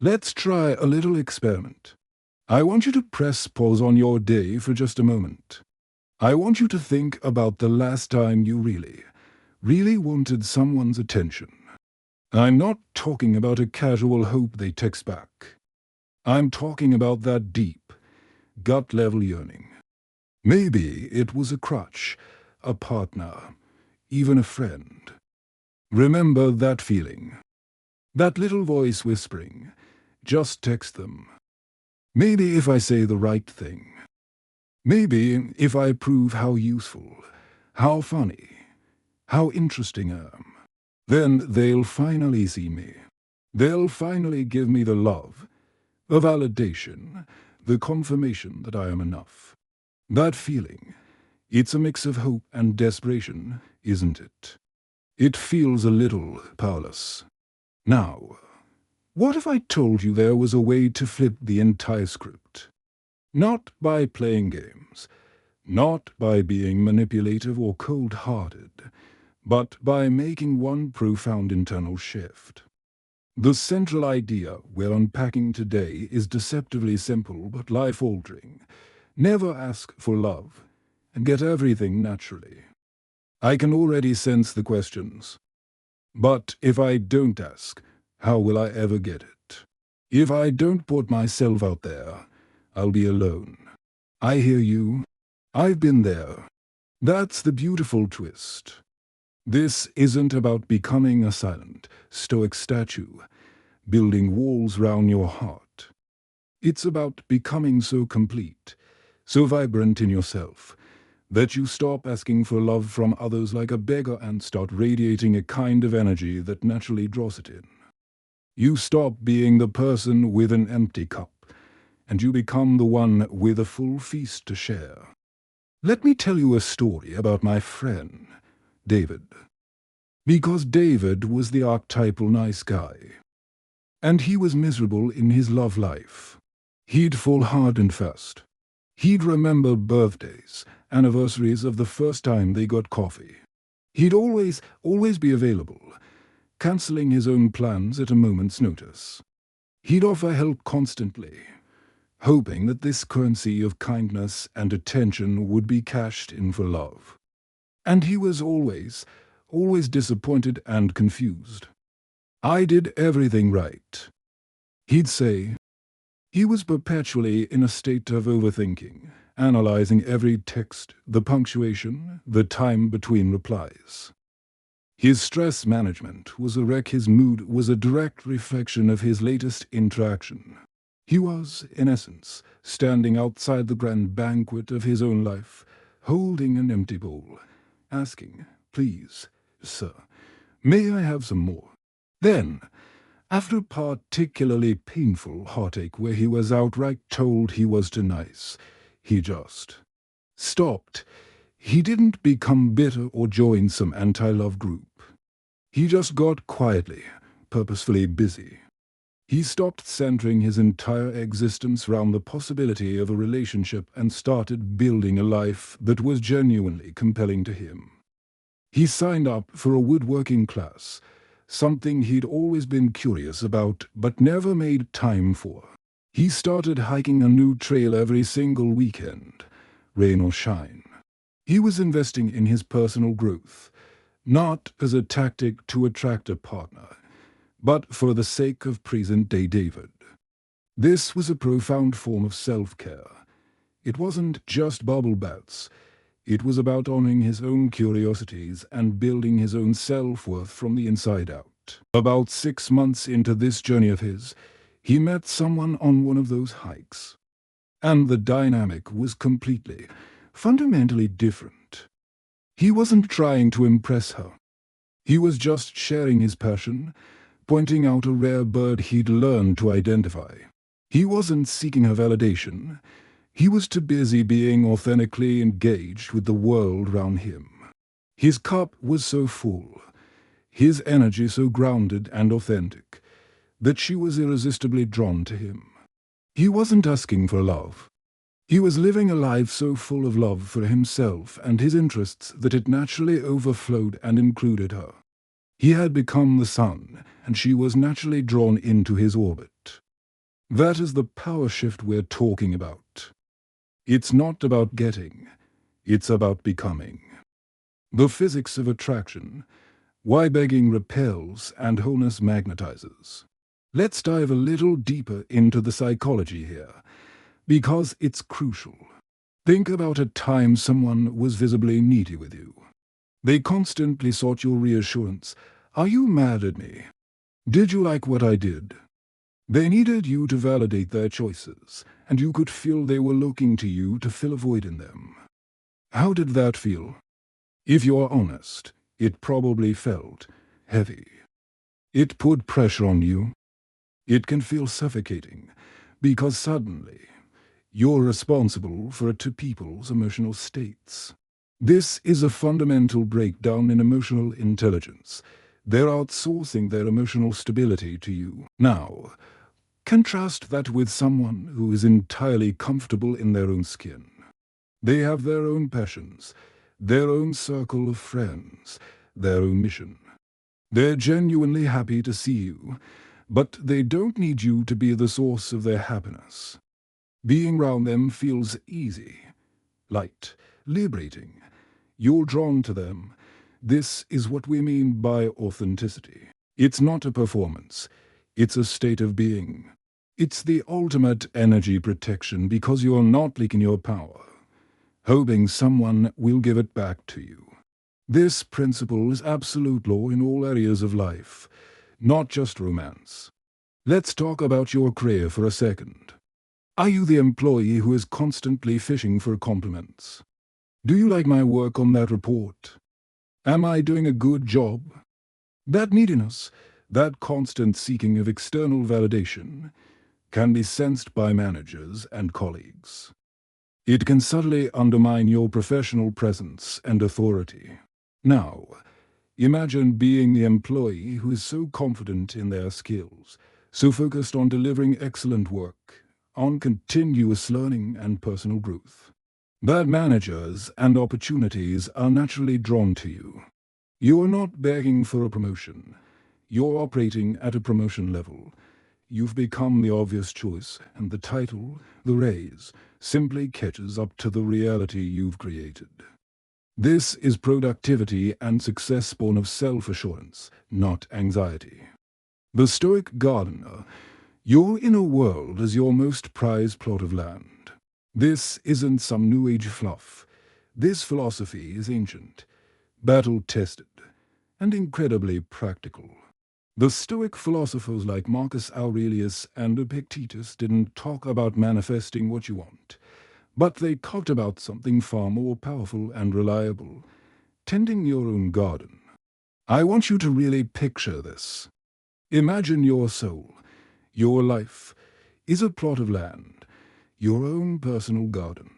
Let's try a little experiment. I want you to press pause on your day for just a moment. I want you to think about the last time you really wanted someone's attention. I'm not talking about a casual hope they text back. I'm talking about that deep, gut-level yearning. Maybe it was a crutch, a partner, even a friend. Remember that feeling. That little voice whispering, just text them. Maybe if I say the right thing. Maybe if I prove how useful, how funny, how interesting I am. Then they'll finally see me. They'll finally give me the love, the validation, the confirmation that I am enough. That feeling, it's a mix of hope and desperation, isn't it? It feels a little powerless. Now, what if I told you there was a way to flip the entire script? Not by playing games, not by being manipulative or cold-hearted, but by making one profound internal shift. The central idea we're unpacking today is deceptively simple but life-altering. Never ask for love, and get everything naturally. I can already sense the questions. But if I don't ask, how will I ever get it? If I don't put myself out there, I'll be alone. I hear you. I've been there. That's the beautiful twist. This isn't about becoming a silent, stoic statue, building walls round your heart. It's about becoming so complete, so vibrant in yourself, that you stop asking for love from others like a beggar and start radiating a kind of energy that naturally draws it in. You stop being the person with an empty cup, and you become the one with a full feast to share. Let me tell you a story about my friend, David. Because David was the archetypal nice guy. And he was miserable in his love life. He'd fall hard and fast. He'd remember birthdays, anniversaries of the first time they got coffee. He'd always be available, cancelling his own plans at a moment's notice. He'd offer help constantly, hoping that this currency of kindness and attention would be cashed in for love. And he was always disappointed and confused. I did everything right, he'd say. He was perpetually in a state of overthinking, analyzing every text, the punctuation, the time between replies. His stress management was a wreck. His mood was a direct reflection of his latest interaction. He was, in essence, standing outside the grand banquet of his own life, holding an empty bowl, asking, "Please, sir, may I have some more?" Then, after a particularly painful heartache where he was outright told he was too nice, he just stopped. He didn't become bitter or join some anti-love group. He just got quietly, purposefully busy. He stopped centering his entire existence around the possibility of a relationship and started building a life that was genuinely compelling to him. He signed up for a woodworking class, something he'd always been curious about but never made time for. He started hiking a new trail every single weekend, rain or shine. He was investing in his personal growth, not as a tactic to attract a partner, but for the sake of present-day David. This was a profound form of self-care. It wasn't just bubble baths. It was about honoring his own curiosities and building his own self-worth from the inside out. About 6 months into this journey of his, he met someone on one of those hikes. And the dynamic was completely, fundamentally different. He wasn't trying to impress her. He was just sharing his passion, pointing out a rare bird he'd learned to identify. He wasn't seeking her validation. He was too busy being authentically engaged with the world around him. His cup was so full, his energy so grounded and authentic, that she was irresistibly drawn to him. He wasn't asking for love. He was living a life so full of love for himself and his interests that it naturally overflowed and included her. He had become the sun, and she was naturally drawn into his orbit. That is the power shift we're talking about. It's not about getting, it's about becoming. The physics of attraction, why begging repels and wholeness magnetizes. Let's dive a little deeper into the psychology here, because it's crucial. Think about a time someone was visibly needy with you. They constantly sought your reassurance. Are you mad at me? Did you like what I did? They needed you to validate their choices, and you could feel they were looking to you to fill a void in them. How did that feel? If you're honest, it probably felt heavy. It put pressure on you. It can feel suffocating, because suddenly you're responsible for two people's emotional states. This is a fundamental breakdown in emotional intelligence. They're outsourcing their emotional stability to you. Now, contrast that with someone who is entirely comfortable in their own skin. They have their own passions, their own circle of friends, their own mission. They're genuinely happy to see you, but they don't need you to be the source of their happiness. Being around them feels easy, light, liberating. You're drawn to them. This is what we mean by authenticity. It's not a performance. It's a state of being. It's the ultimate energy protection because you're not leaking your power, hoping someone will give it back to you. This principle is absolute law in all areas of life, not just romance. Let's talk about your career for a second. Are you the employee who is constantly fishing for compliments? Do you like my work on that report? Am I doing a good job? That neediness, that constant seeking of external validation, can be sensed by managers and colleagues. It can subtly undermine your professional presence and authority. Now, imagine being the employee who is so confident in their skills, so focused on delivering excellent work, on continuous learning and personal growth, that managers and opportunities are naturally drawn to you. You are not begging for a promotion. You're operating at a promotion level. You've become the obvious choice, and the title, the raise, simply catches up to the reality you've created. This is productivity and success born of self-assurance, not anxiety. The Stoic gardener, your inner world is your most prized plot of land. This isn't some New Age fluff. This philosophy is ancient, battle-tested, and incredibly practical. The Stoic philosophers like Marcus Aurelius and Epictetus didn't talk about manifesting what you want, but they talked about something far more powerful and reliable, tending your own garden. I want you to really picture this. Imagine your soul, your life, is a plot of land, your own personal garden.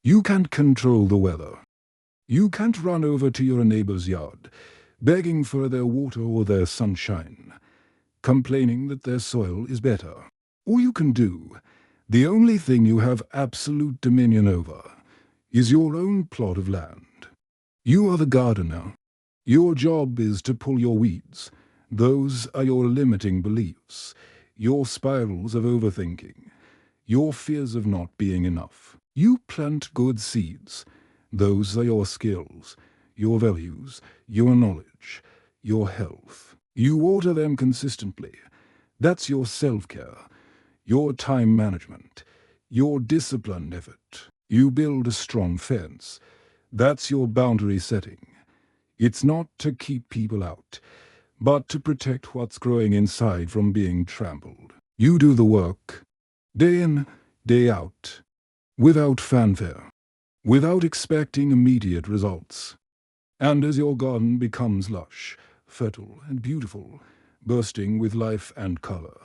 You can't control the weather. You can't run over to your neighbor's yard, begging for their water or their sunshine, complaining that their soil is better. All you can do, the only thing you have absolute dominion over, is your own plot of land. You are the gardener. Your job is to pull your weeds. Those are your limiting beliefs, your spirals of overthinking, your fears of not being enough. You plant good seeds. Those are your skills, your values, your knowledge, your health. You water them consistently. That's your self-care, your time management, your disciplined effort. You build a strong fence. That's your boundary setting. It's not to keep people out, but to protect what's growing inside from being trampled. You do the work, day in, day out, without fanfare, without expecting immediate results. And as your garden becomes lush, fertile, and beautiful, bursting with life and color,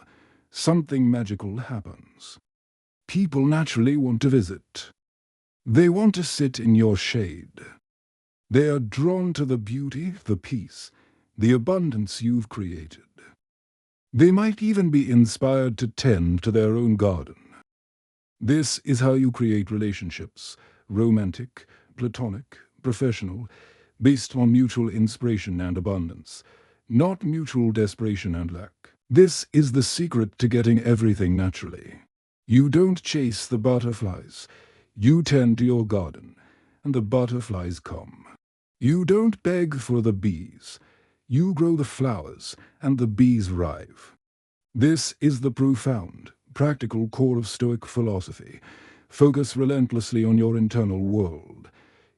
something magical happens. People naturally want to visit. They want to sit in your shade. They are drawn to the beauty, the peace, the abundance you've created. They might even be inspired to tend to their own garden. This is how you create relationships, romantic, platonic, professional, based on mutual inspiration and abundance, not mutual desperation and lack. This is the secret to getting everything naturally. You don't chase the butterflies. You tend to your garden, and the butterflies come. You don't beg for the bees. You grow the flowers, and the bees arrive. This is the profound, practical core of Stoic philosophy. Focus relentlessly on your internal world,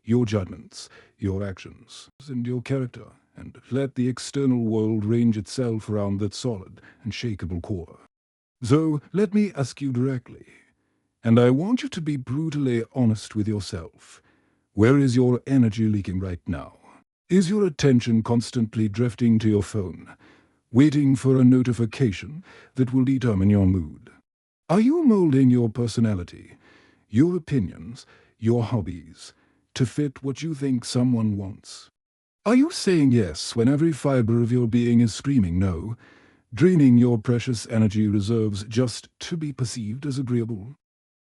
your judgments, your actions, and your character, and let the external world range itself around that solid, unshakable core. So let me ask you directly, and I want you to be brutally honest with yourself. Where is your energy leaking right now? Is your attention constantly drifting to your phone, waiting for a notification that will determine your mood? Are you molding your personality, your opinions, your hobbies, to fit what you think someone wants? Are you saying yes when every fiber of your being is screaming no, draining your precious energy reserves just to be perceived as agreeable?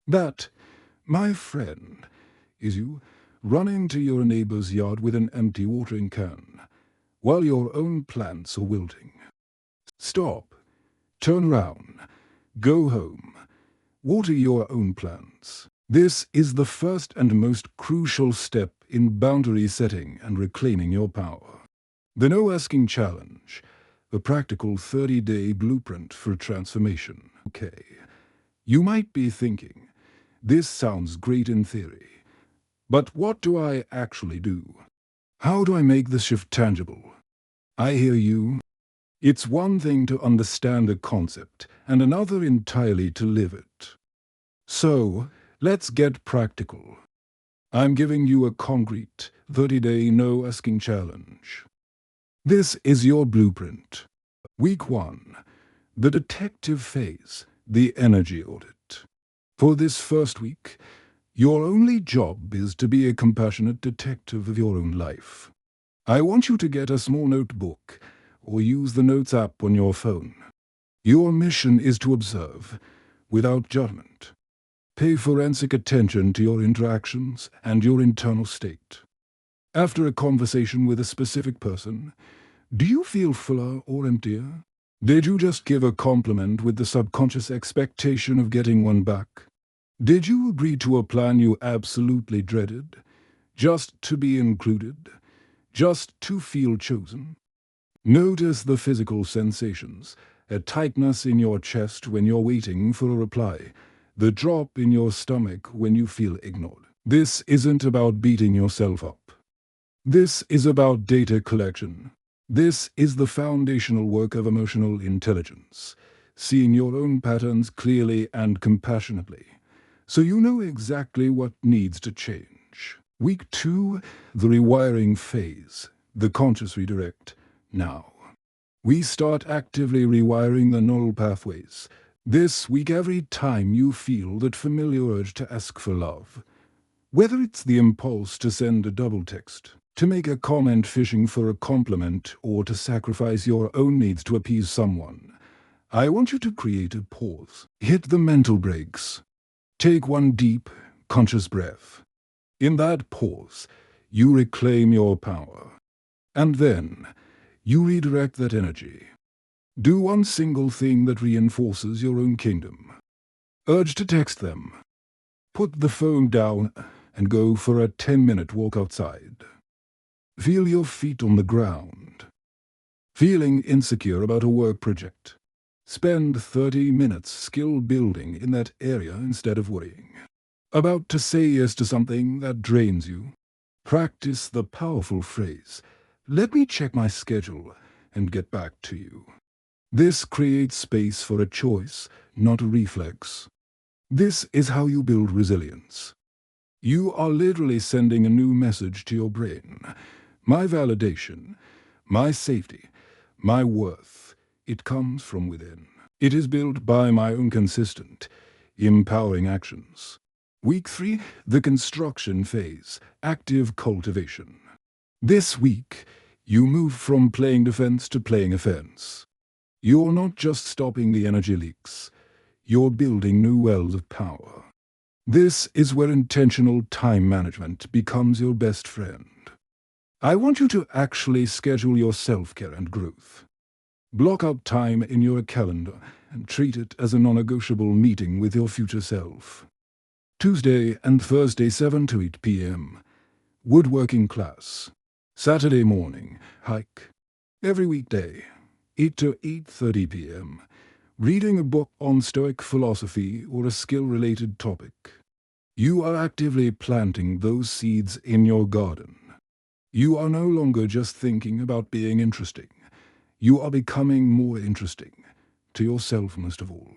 That, my friend, is you running to your neighbor's yard with an empty watering can, while your own plants are wilting. Stop, turn around, go home, water your own plants. This is the first and most crucial step in boundary setting and reclaiming your power. The No Asking Challenge, a practical 30-day blueprint for transformation. Okay, you might be thinking, this sounds great in theory, but what do I actually do? How do I make the shift tangible? I hear you. It's one thing to understand a concept, and another entirely to live it. So, let's get practical. I'm giving you a concrete 30-day no-asking challenge. This is your blueprint. Week 1. The detective phase, the energy audit. For this first week, your only job is to be a compassionate detective of your own life. I want you to get a small notebook or use the Notes app on your phone. Your mission is to observe, without judgment. Pay forensic attention to your interactions and your internal state. After a conversation with a specific person, do you feel fuller or emptier? Did you just give a compliment with the subconscious expectation of getting one back? Did you agree to a plan you absolutely dreaded, just to be included, just to feel chosen? Notice the physical sensations, a tightness in your chest when you're waiting for a reply, the drop in your stomach when you feel ignored. This isn't about beating yourself up. This is about data collection. This is the foundational work of emotional intelligence, seeing your own patterns clearly and compassionately, so you know exactly what needs to change. Week 2, the rewiring phase, the conscious redirect. Now, we start actively rewiring the neural pathways. This week, every time you feel that familiar urge to ask for love, whether it's the impulse to send a double text, to make a comment fishing for a compliment, or to sacrifice your own needs to appease someone, I want you to create a pause. Hit the mental brakes. Take one deep, conscious breath. In that pause, you reclaim your power. And then, you redirect that energy. Do one single thing that reinforces your own kingdom. Urge to text them. Put the phone down and go for a 10-minute walk outside. Feel your feet on the ground. Feeling insecure about a work project. Spend 30 minutes skill building in that area instead of worrying. About to say yes to something that drains you. Practice the powerful phrase, "Let me check my schedule and get back to you." This creates space for a choice, not a reflex. This is how you build resilience. You are literally sending a new message to your brain. My validation, my safety, my worth, it comes from within. It is built by my own consistent, empowering actions. Week 3, the construction phase, active cultivation. This week, you move from playing defense to playing offense. You're not just stopping the energy leaks, you're building new wells of power. This is where intentional time management becomes your best friend. I want you to actually schedule your self-care and growth. Block out time in your calendar and treat it as a non-negotiable meeting with your future self. Tuesday and Thursday 7 to 8 p.m. Woodworking class. Saturday morning, hike. Every weekday, 8 to 8:30 p.m. Reading a book on Stoic philosophy or a skill-related topic. You are actively planting those seeds in your garden. You are no longer just thinking about being interesting. You are becoming more interesting, to yourself most of all.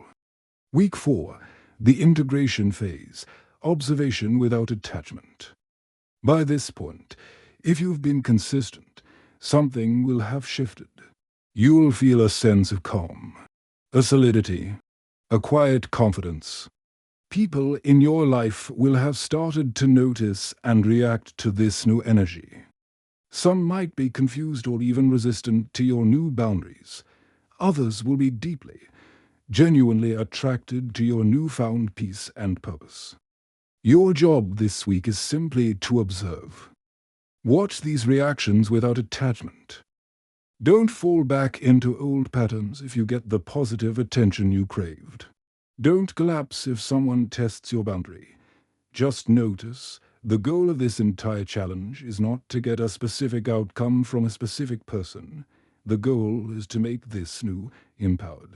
Week 4, the integration phase, observation without attachment. By this point, if you've been consistent, something will have shifted. You will feel a sense of calm, a solidity, a quiet confidence. People in your life will have started to notice and react to this new energy. Some might be confused or even resistant to your new boundaries. Others will be deeply, genuinely attracted to your newfound peace and purpose. Your job this week is simply to observe. Watch these reactions without attachment. Don't fall back into old patterns if you get the positive attention you craved. Don't collapse if someone tests your boundary. Just notice, the goal of this entire challenge is not to get a specific outcome from a specific person. The goal is to make this new empowered.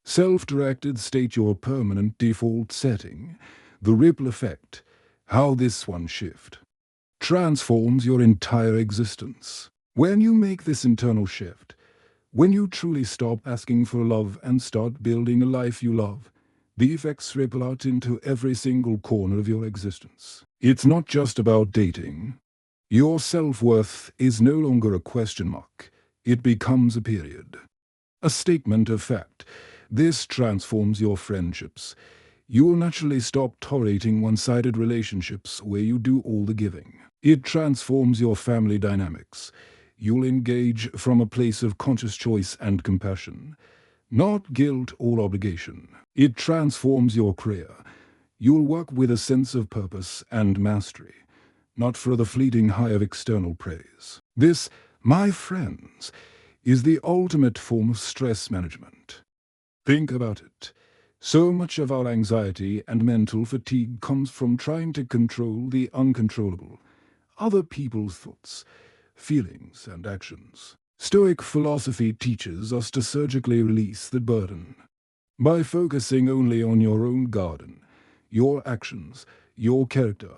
Self-directed state your permanent default setting. The ripple effect, how this one shift, transforms your entire existence. When you make this internal shift, when you truly stop asking for love and start building a life you love, the effects ripple out into every single corner of your existence. It's not just about dating. Your self-worth is no longer a question mark. It becomes a period. A statement of fact. This transforms your friendships. You will naturally stop tolerating one-sided relationships where you do all the giving. It transforms your family dynamics. You'll engage from a place of conscious choice and compassion, not guilt or obligation. It transforms your career. You'll work with a sense of purpose and mastery, not for the fleeting high of external praise. This, my friends, is the ultimate form of stress management. Think about it. So much of our anxiety and mental fatigue comes from trying to control the uncontrollable, other people's thoughts, feelings, and actions. Stoic philosophy teaches us to surgically release the burden. By focusing only on your own garden, your actions, your character,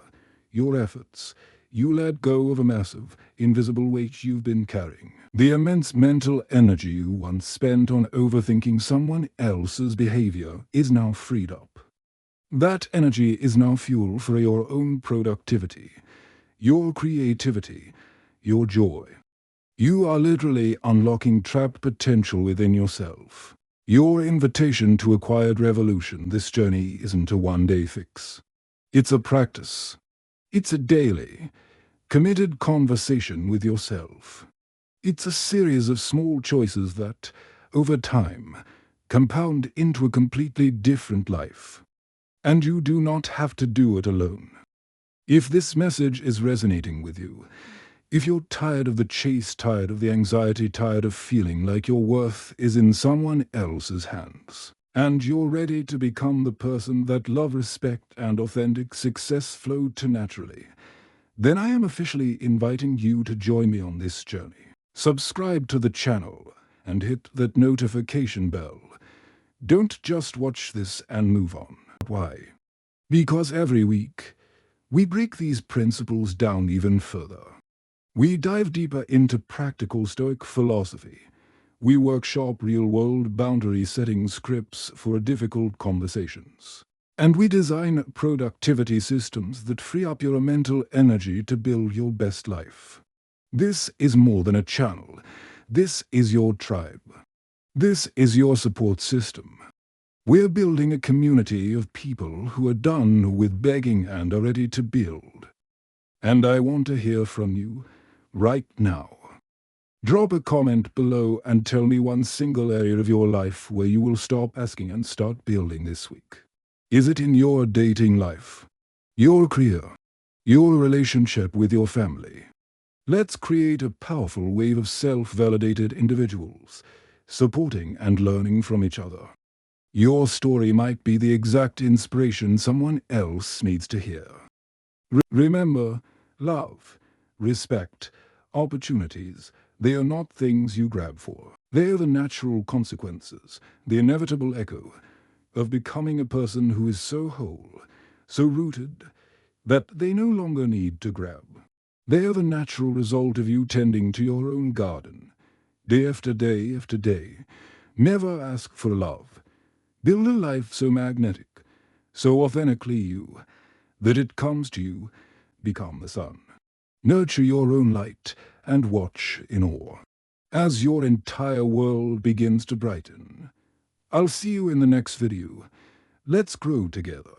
your efforts, you let go of a massive, invisible weight you've been carrying. The immense mental energy you once spent on overthinking someone else's behavior is now freed up. That energy is now fuel for your own productivity, your creativity, your joy. You are literally unlocking trapped potential within yourself. Your invitation to a quiet revolution, this journey isn't a one-day fix. It's a practice. It's a daily, committed conversation with yourself. It's a series of small choices that, over time, compound into a completely different life. And you do not have to do it alone. If this message is resonating with you, if you're tired of the chase, tired of the anxiety, tired of feeling like your worth is in someone else's hands, and you're ready to become the person that love, respect, and authentic success flow to naturally, then I am officially inviting you to join me on this journey. Subscribe to the channel and hit that notification bell. Don't just watch this and move on. Why? Because every week, we break these principles down even further. We dive deeper into practical Stoic philosophy. We workshop real-world boundary-setting scripts for difficult conversations. And we design productivity systems that free up your mental energy to build your best life. This is more than a channel. This is your tribe. This is your support system. We're building a community of people who are done with begging and are ready to build. And I want to hear from you right now. Drop a comment below and tell me one single area of your life where you will stop asking and start building this week. Is it in your dating life, your career, your relationship with your family? Let's create a powerful wave of self-validated individuals, supporting and learning from each other. Your story might be the exact inspiration someone else needs to hear. Remember, love, respect, opportunities, they are not things you grab for. They are the natural consequences, the inevitable echo of becoming a person who is so whole, so rooted, that they no longer need to grab. They are the natural result of you tending to your own garden, day after day after day. Never ask for love. Build a life so magnetic, so authentically you, that it comes to you. Become the sun. Nurture your own light and watch in awe as your entire world begins to brighten. I'll see you in the next video. Let's grow together.